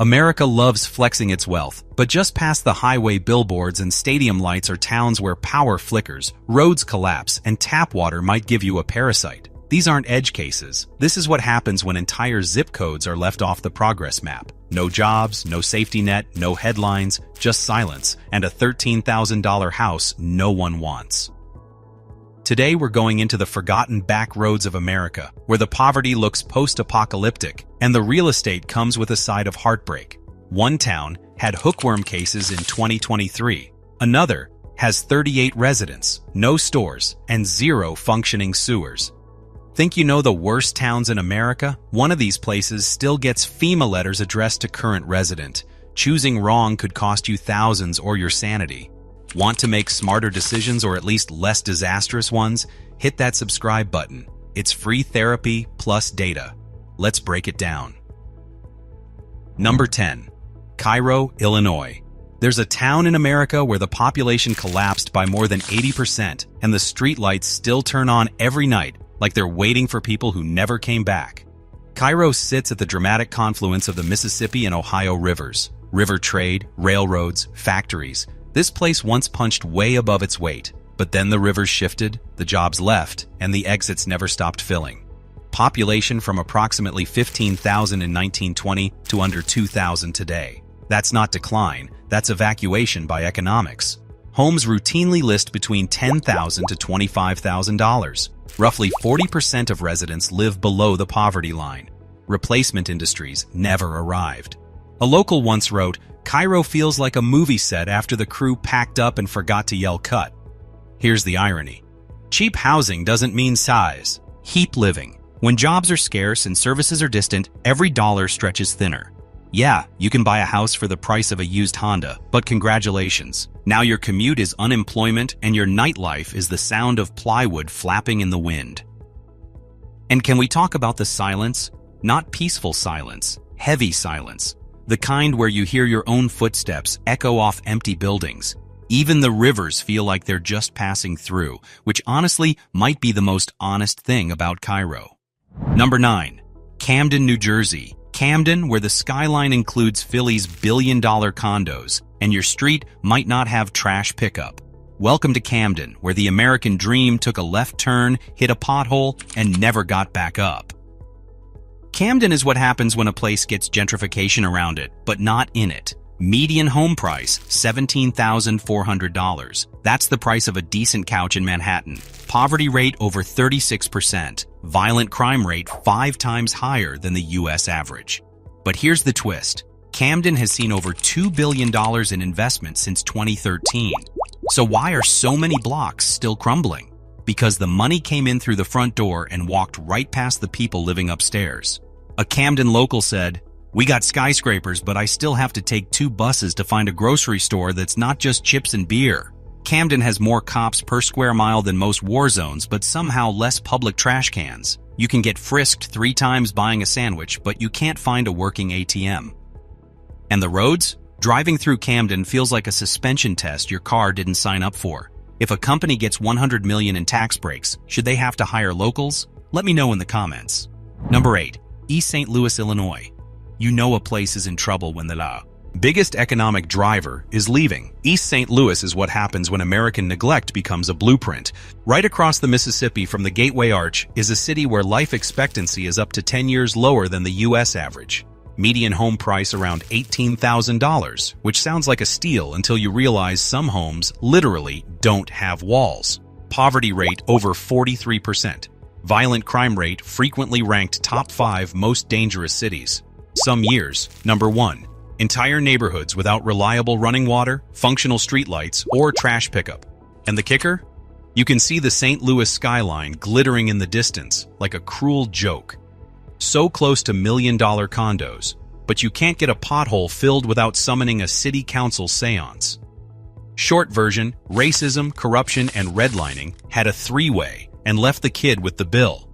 America loves flexing its wealth, but just past the highway billboards and stadium lights are towns where power flickers, roads collapse, and tap water might give you a parasite. These aren't edge cases. This is what happens when entire zip codes are left off the progress map. No jobs, no safety net, no headlines, just silence, and a $13,000 house no one wants. Today we're going into the forgotten back roads of America, where the poverty looks post-apocalyptic, and the real estate comes with a side of heartbreak. One town had hookworm cases in 2023. Another has 38 residents, no stores, and 0 functioning sewers. Think you know the worst towns in America? One of these places still gets FEMA letters addressed to current resident. Choosing wrong could cost you thousands or your sanity. Want to make smarter decisions or at least less disastrous ones? Hit that subscribe button. It's free therapy plus data. Let's break it down. Number 10. Cairo, Illinois. There's a town in America where the population collapsed by more than 80% and the streetlights still turn on every night like they're waiting for people who never came back. Cairo sits at the dramatic confluence of the Mississippi and Ohio rivers. River trade, railroads, factories. This place once punched way above its weight, but then the rivers shifted, the jobs left, and the exits never stopped filling. Population from approximately 15,000 in 1920 to under 2,000 today. That's not decline, that's evacuation by economics. Homes routinely list between $10,000 to $25,000. Roughly 40% of residents live below the poverty line. Replacement industries never arrived. A local once wrote, "Cairo feels like a movie set after the crew packed up and forgot to yell cut." Here's the irony. Cheap housing doesn't mean size. Heap living. When jobs are scarce and services are distant, every dollar stretches thinner. Yeah, you can buy a house for the price of a used Honda, but congratulations. Now your commute is unemployment and your nightlife is the sound of plywood flapping in the wind. And can we talk about the silence? Not peaceful silence, heavy silence. The kind where you hear your own footsteps echo off empty buildings. Even the rivers feel like they're just passing through, which honestly might be the most honest thing about Cairo. Number 9. Camden, New Jersey. Camden, where the skyline includes Philly's billion-dollar condos, and your street might not have trash pickup. Welcome to Camden, where the American dream took a left turn, hit a pothole, and never got back up. Camden is what happens when a place gets gentrification around it, but not in it. Median home price, $17,400. That's the price of a decent couch in Manhattan. Poverty rate over 36%. Violent crime rate 5 times higher than the US average. But here's the twist. Camden has seen over $2 billion in investment since 2013. So why are so many blocks still crumbling? Because the money came in through the front door and walked right past the people living upstairs. A Camden local said, "We got skyscrapers, but I still have to take 2 buses to find a grocery store that's not just chips and beer." Camden has more cops per square mile than most war zones, but somehow less public trash cans. You can get frisked 3 times buying a sandwich, but you can't find a working ATM. And the roads? Driving through Camden feels like a suspension test your car didn't sign up for. If a company gets $100 million in tax breaks, should they have to hire locals? Let me know in the comments. Number 8. East St. Louis, Illinois. You know a place is in trouble when the biggest economic driver is leaving. East St. Louis is what happens when American neglect becomes a blueprint. Right across the Mississippi from the Gateway Arch is a city where life expectancy is up to 10 years lower than the US average. Median home price around $18,000, which sounds like a steal until you realize some homes literally don't have walls. Poverty rate over 43%. Violent crime rate frequently ranked top 5 most dangerous cities. Some years, number 1. Entire neighborhoods without reliable running water, functional streetlights, or trash pickup. And the kicker? You can see the St. Louis skyline glittering in the distance like a cruel joke. So close to million-dollar condos, but you can't get a pothole filled without summoning a city council seance. Short version, racism, corruption, and redlining had a 3-way and left the kid with the bill.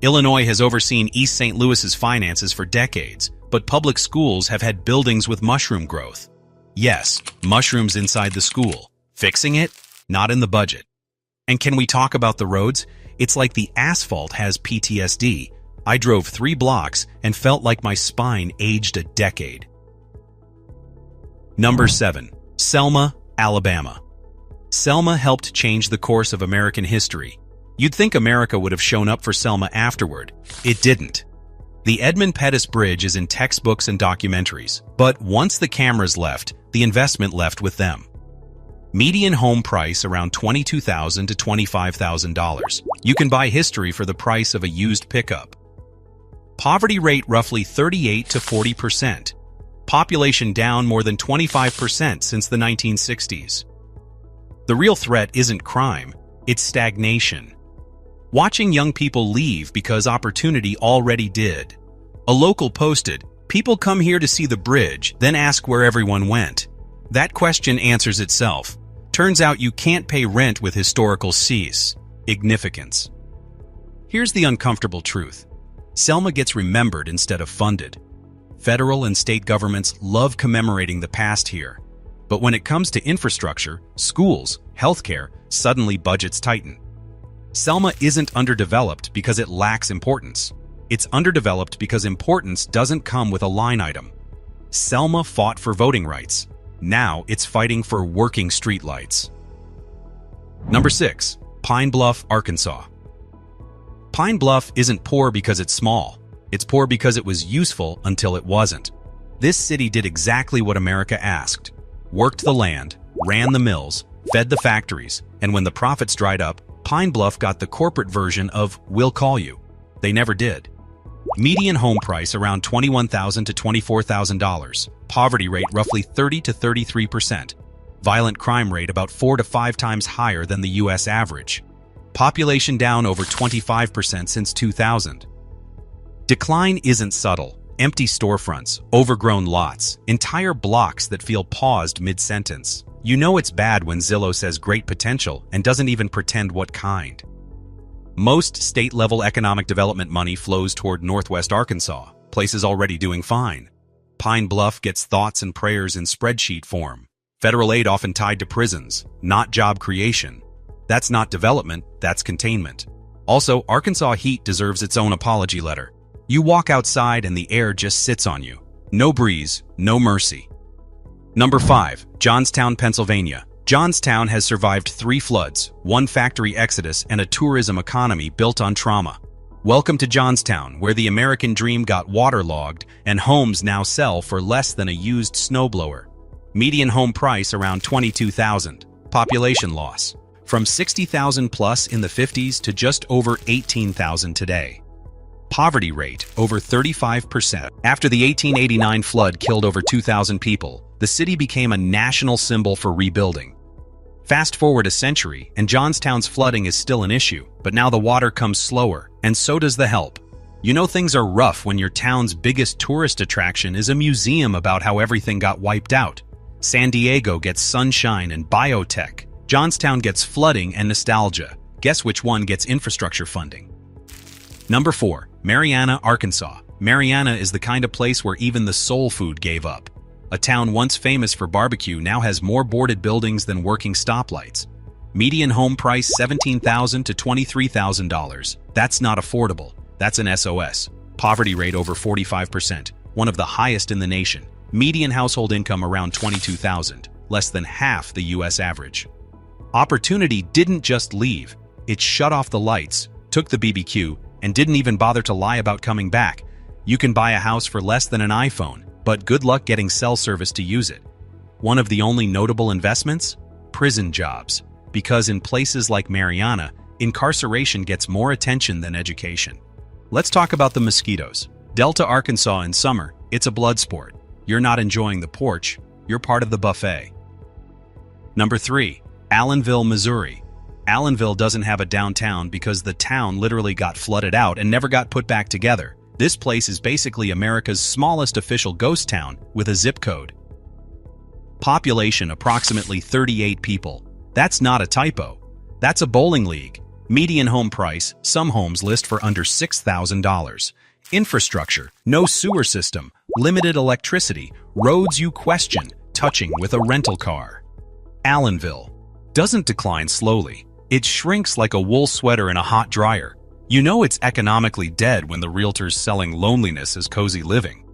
Illinois has overseen East St. Louis's finances for decades, but public schools have had buildings with mushroom growth. Yes, mushrooms inside the school. Fixing it? Not in the budget. And can we talk about the roads? It's like the asphalt has PTSD. I drove 3 blocks and felt like my spine aged a decade. Number 7. Selma, Alabama. Selma helped change the course of American history. You'd think America would have shown up for Selma afterward. It didn't. The Edmund Pettus Bridge is in textbooks and documentaries, but once the cameras left, the investment left with them. Median home price around $22,000 to $25,000. You can buy history for the price of a used pickup. Poverty rate roughly 38 to 40%. Population down more than 25% since the 1960s. The real threat isn't crime, it's stagnation. Watching young people leave because opportunity already did. A local posted, "People come here to see the bridge, then ask where everyone went." That question answers itself. Turns out you can't pay rent with historical hese, ignificance. Here's the uncomfortable truth. Selma gets remembered instead of funded. Federal and state governments love commemorating the past here. But when it comes to infrastructure, schools, healthcare, suddenly budgets tighten. Selma isn't underdeveloped because it lacks importance. It's underdeveloped because importance doesn't come with a line item. Selma fought for voting rights. Now it's fighting for working streetlights. Number 6. Pine Bluff, Arkansas. Pine Bluff isn't poor because it's small. It's poor because it was useful until it wasn't. This city did exactly what America asked. Worked the land, ran the mills, fed the factories, and when the profits dried up, Pine Bluff got the corporate version of "we'll call you." They never did. Median home price around $21,000 to $24,000. Poverty rate roughly 30 to 33%. Violent crime rate about 4 to 5 times higher than the US average. Population down over 25% since 2000. Decline isn't subtle. Empty storefronts, overgrown lots, entire blocks that feel paused mid-sentence. You know it's bad when Zillow says great potential and doesn't even pretend what kind. Most state-level economic development money flows toward Northwest Arkansas, places already doing fine. Pine Bluff gets thoughts and prayers in spreadsheet form. Federal aid often tied to prisons, not job creation. That's not development, that's containment. Also, Arkansas heat deserves its own apology letter. You walk outside and the air just sits on you. No breeze, no mercy. Number 5. Johnstown, Pennsylvania. Johnstown has survived 3 floods, 1 factory exodus, and a tourism economy built on trauma. Welcome to Johnstown, where the American dream got waterlogged and homes now sell for less than a used snowblower. Median home price around $22,000. Population loss from 60,000 plus in the 50s to just over 18,000 today. Poverty rate over 35%. After the 1889 flood killed over 2,000 people, the city became a national symbol for rebuilding. Fast forward a century, and Johnstown's flooding is still an issue, but now the water comes slower, and so does the help. You know things are rough when your town's biggest tourist attraction is a museum about how everything got wiped out. San Diego gets sunshine and biotech. Johnstown gets flooding and nostalgia. Guess which one gets infrastructure funding? Number 4. Marianna, Arkansas. Marianna is the kind of place where even the soul food gave up. A town once famous for barbecue now has more boarded buildings than working stoplights. Median home price $17,000 to $23,000. That's not affordable. That's an SOS. Poverty rate over 45%, one of the highest in the nation. Median household income around $22,000, less than half the US average. Opportunity didn't just leave. It shut off the lights, took the BBQ, and didn't even bother to lie about coming back. You can buy a house for less than an iPhone, but good luck getting cell service to use it. One of the only notable investments? Prison jobs. Because in places like Marianna, incarceration gets more attention than education. Let's talk about the mosquitoes. Delta, Arkansas in summer, it's a blood sport. You're not enjoying the porch, you're part of the buffet. Number 3. Allenville, Missouri. Allenville doesn't have a downtown because the town literally got flooded out and never got put back together. This place is basically America's smallest official ghost town with a zip code. Population approximately 38 people. That's not a typo. That's a bowling league. Median home price, some homes list for under $6,000. Infrastructure, no sewer system, limited electricity, roads you question, touching with a rental car. Allenville doesn't decline slowly. It shrinks like a wool sweater in a hot dryer. You know it's economically dead when the realtor's selling loneliness as cozy living.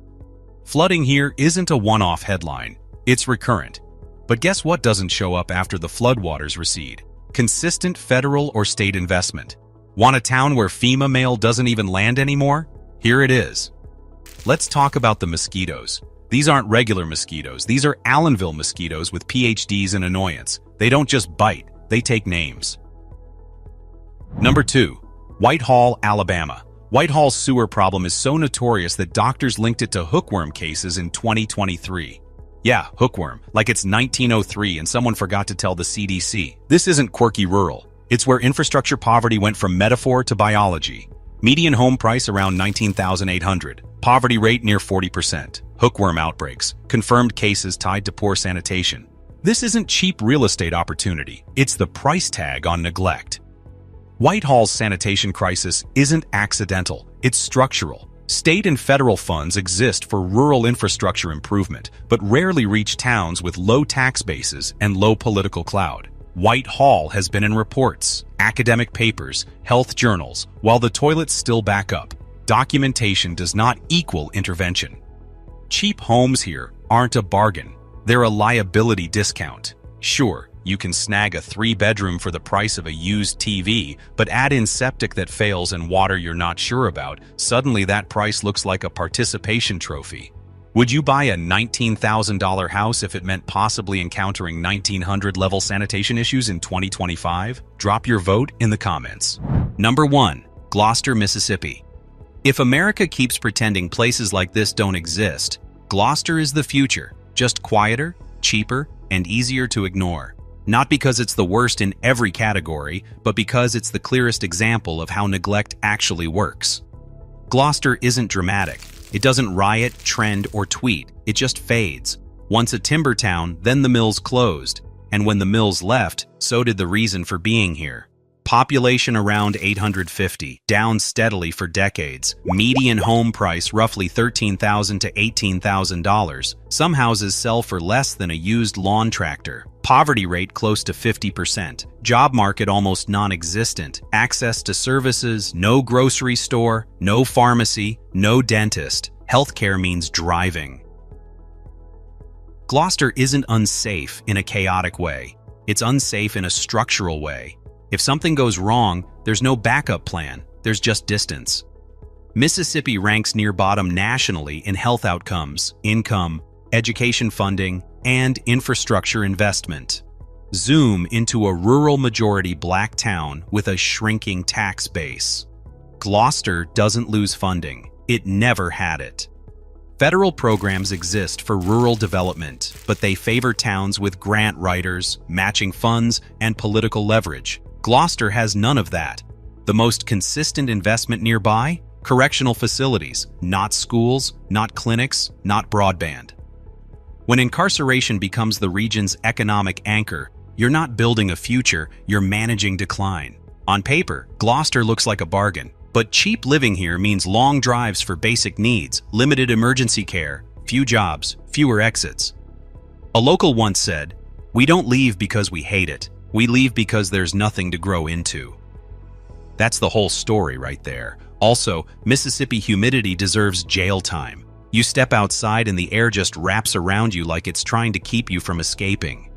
Flooding here isn't a one-off headline. It's recurrent. But guess what doesn't show up after the floodwaters recede? Consistent federal or state investment. Want a town where FEMA mail doesn't even land anymore? Here it is. Let's talk about the mosquitoes. These aren't regular mosquitoes. These are Allenville mosquitoes with PhDs in annoyance. They don't just bite, they take names. Number 2. Whitehall, Alabama. Whitehall's sewer problem is so notorious that doctors linked it to hookworm cases in 2023. Yeah, hookworm, like it's 1903 and someone forgot to tell the CDC. This isn't quirky rural. It's where infrastructure poverty went from metaphor to biology. Median home price around $19,800. Poverty rate near 40%. Hookworm outbreaks. Confirmed cases tied to poor sanitation. This isn't cheap real estate opportunity. It's the price tag on neglect. Whitehall's sanitation crisis isn't accidental. It's structural. State and federal funds exist for rural infrastructure improvement, but rarely reach towns with low tax bases and low political clout. Whitehall has been in reports, academic papers, health journals, while the toilets still back up. Documentation does not equal intervention. Cheap homes here aren't a bargain. They're a liability discount. Sure, you can snag a 3-bedroom for the price of a used TV, but add in septic that fails and water you're not sure about, suddenly that price looks like a participation trophy. Would you buy a $19,000 house if it meant possibly encountering 1900-level sanitation issues in 2025? Drop your vote in the comments. Number 1. Gloucester, Mississippi. If America keeps pretending places like this don't exist, Gloucester is the future, just quieter, cheaper, and easier to ignore. Not because it's the worst in every category, but because it's the clearest example of how neglect actually works. Gloucester isn't dramatic. It doesn't riot, trend, or tweet. It just fades. Once a timber town, then the mills closed. And when the mills left, so did the reason for being here. Population around 850, down steadily for decades. Median home price roughly $13,000 to $18,000. Some houses sell for less than a used lawn tractor. Poverty rate close to 50%. Job market almost non-existent. Access to services, no grocery store, no pharmacy, no dentist. Healthcare means driving. Gloucester isn't unsafe in a chaotic way. It's unsafe in a structural way. If something goes wrong, there's no backup plan, there's just distance. Mississippi ranks near bottom nationally in health outcomes, income, education funding, and infrastructure investment. Zoom into a rural majority black town with a shrinking tax base. Gloucester doesn't lose funding. It never had it. Federal programs exist for rural development, but they favor towns with grant writers, matching funds, and political leverage. Gloucester has none of that. The most consistent investment nearby? Correctional facilities, not schools, not clinics, not broadband. When incarceration becomes the region's economic anchor, you're not building a future, you're managing decline. On paper, Gloucester looks like a bargain, but cheap living here means long drives for basic needs, limited emergency care, few jobs, fewer exits. A local once said, "We don't leave because we hate it. We leave because there's nothing to grow into." That's the whole story right there. Also, Mississippi humidity deserves jail time. You step outside and the air just wraps around you like it's trying to keep you from escaping.